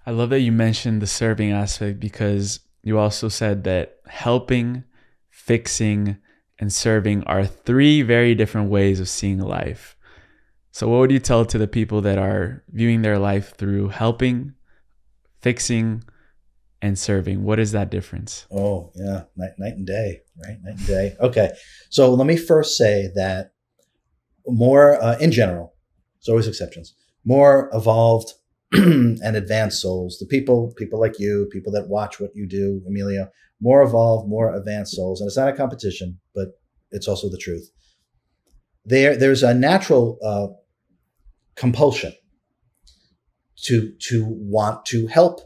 I love that you mentioned the serving aspect because you also said that helping, fixing, and serving are three very different ways of seeing life. So, what would you tell to the people that are viewing their life through helping, fixing, and serving? What is that difference? Oh, yeah. Night and day, right? Night and day. Okay. So let me first say that more, in general, there's always exceptions, more evolved and advanced souls, the people like you, people that watch what you do, Emilio, more evolved, more advanced souls. And it's not a competition, but it's also the truth. There's a natural compulsion to want to help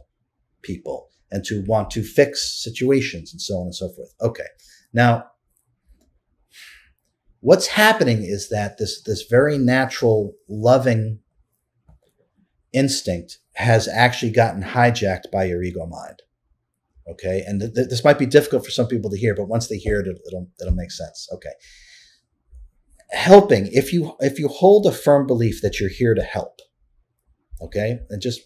people and to want to fix situations and so on and so forth. Okay. Now, what's happening is that this very natural, loving instinct has actually gotten hijacked by your ego mind. Okay. And this might be difficult for some people to hear, but once they hear it, it'll make sense. Okay. Helping, if you hold a firm belief that you're here to help, okay, and just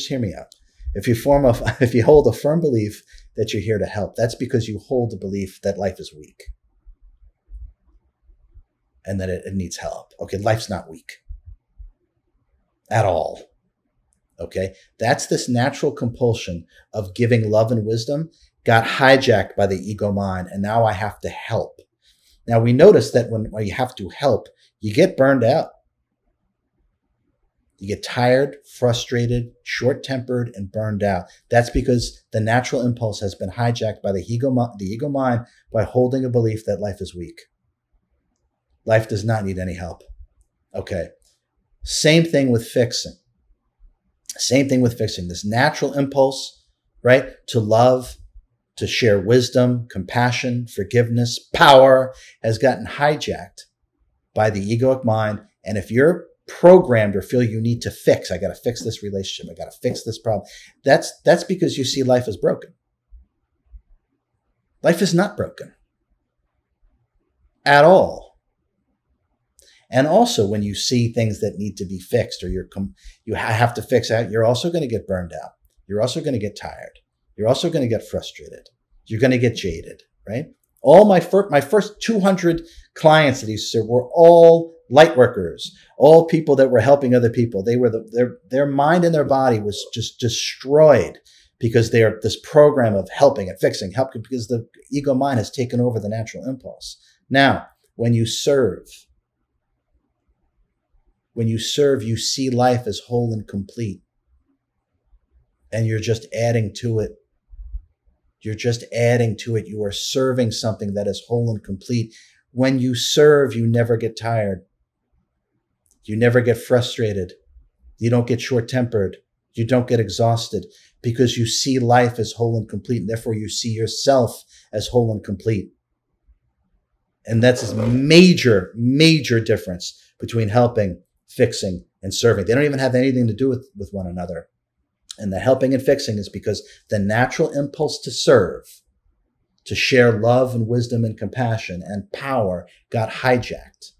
hear me out. If you hold a firm belief that you're here to help, that's because you hold the belief that life is weak and that it needs help. Okay, life's not weak at all. Okay, that's this natural compulsion of giving love and wisdom got hijacked by the ego mind, and now I have to help. Now we notice that when you have to help, you get burned out. You get tired, frustrated, short-tempered, and burned out. That's because the natural impulse has been hijacked by the ego mind by holding a belief that life is weak. Life does not need any help. Okay. Same thing with fixing. Same thing with fixing. This natural impulse, right, to love, to share wisdom, compassion, forgiveness, power has gotten hijacked by the egoic mind. And if you're programmed or feel you need to fix, I got to fix this relationship, I got to fix this problem, that's because you see life as broken. Life is not broken at all. And also when you see things that need to be fixed or you have to fix out, you're also going to get burned out. You're also going to get tired. You're also going to get frustrated. You're going to get jaded, right? All my first 200 clients that he said were all light workers, all people that were helping other people. They were their mind and their body was just destroyed because they're this program of helping and fixing, helping, because the ego mind has taken over the natural impulse. Now, when you serve, you see life as whole and complete, and you're just adding to it. You're just adding to it. You are serving something that is whole and complete. When you serve, you never get tired. You never get frustrated. You don't get short-tempered. You don't get exhausted because you see life as whole and complete, and therefore you see yourself as whole and complete. And that's a major, major difference between helping, fixing, and serving. They don't even have anything to do with one another. And the helping and fixing is because the natural impulse to serve, to share love and wisdom and compassion and power got hijacked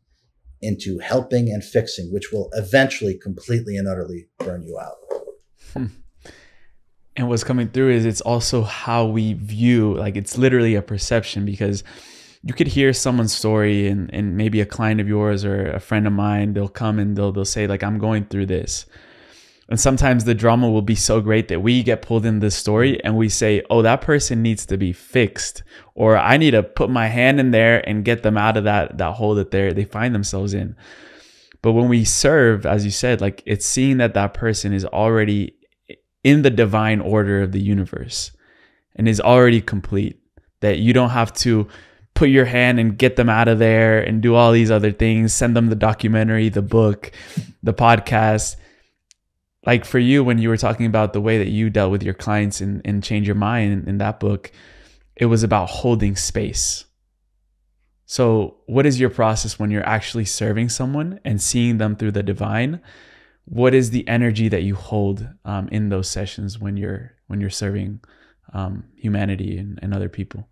into helping and fixing, which will eventually completely and utterly burn you out. And what's coming through is it's also how we view, like it's literally a perception, because you could hear someone's story and maybe a client of yours or a friend of mine, they'll come and they'll say like, I'm going through this. And sometimes the drama will be so great that we get pulled in this story and we say, oh, that person needs to be fixed, or I need to put my hand in there and get them out of that hole that they find themselves in. But when we serve, as you said, like it's seeing that person is already in the divine order of the universe and is already complete, that you don't have to put your hand and get them out of there and do all these other things, send them the documentary, the book, the podcast. Like for you, when you were talking about the way that you dealt with your clients and Change Your Mind in that book, it was about holding space. So what is your process when you're actually serving someone and seeing them through the divine? What is the energy that you hold in those sessions when you're serving humanity and other people?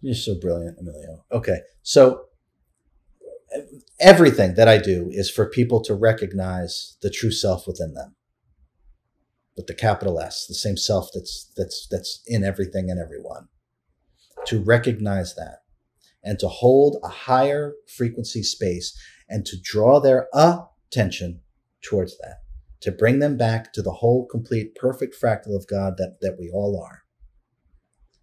You're so brilliant, Emilio. Okay, so everything that I do is for people to recognize the true self within them. with the capital S, the same self that's in everything and everyone. To recognize that and to hold a higher frequency space and to draw their attention towards that, to bring them back to the whole, complete, perfect fractal of God that we all are.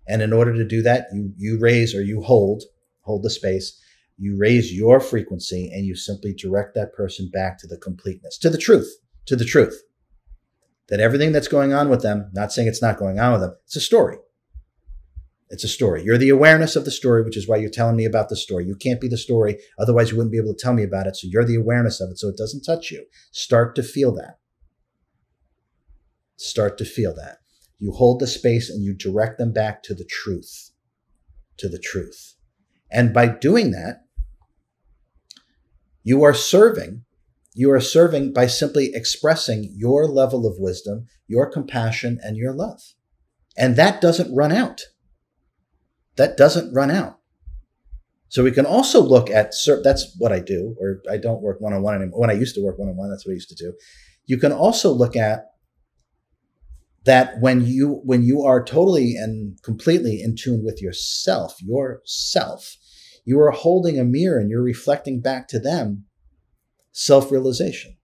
And in order to do that, you raise, or you hold the space, you raise your frequency and you simply direct that person back to the completeness, to the truth. That everything that's going on with them, not saying it's not going on with them, it's a story. It's a story. You're the awareness of the story, which is why you're telling me about the story. You can't be the story, otherwise you wouldn't be able to tell me about it. So you're the awareness of it, so it doesn't touch you. Start to feel that. Start to feel that. You hold the space and you direct them back to the truth. To the truth. And by doing that, you are serving by simply expressing your level of wisdom, your compassion, and your love. And that doesn't run out. That doesn't run out. So we can also look at, that's what I do, or I don't work one-on-one anymore. When I used to work one-on-one, that's what I used to do. You can also look at that when you are totally and completely in tune with yourself, you are holding a mirror and you're reflecting back to them self-realization.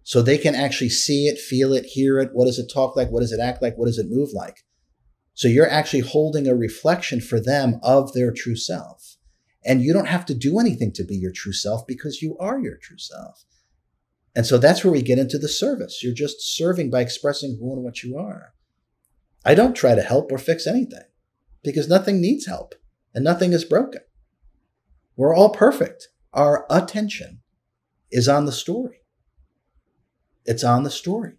So they can actually see it, feel it, hear it. What does it talk like? What does it act like? What does it move like? So you're actually holding a reflection for them of their true self. And you don't have to do anything to be your true self because you are your true self. And so that's where we get into the service. You're just serving by expressing who and what you are. I don't try to help or fix anything because nothing needs help and nothing is broken. We're all perfect. Our attention is on the story. It's on the story.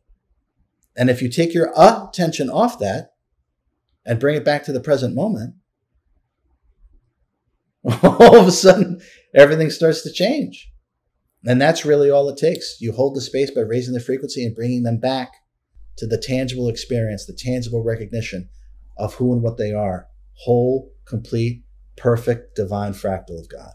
And if you take your attention off that and bring it back to the present moment, all of a sudden, everything starts to change. And that's really all it takes. You hold the space by raising the frequency and bringing them back to the tangible experience, the tangible recognition of who and what they are. Whole, complete, perfect, divine fractal of God.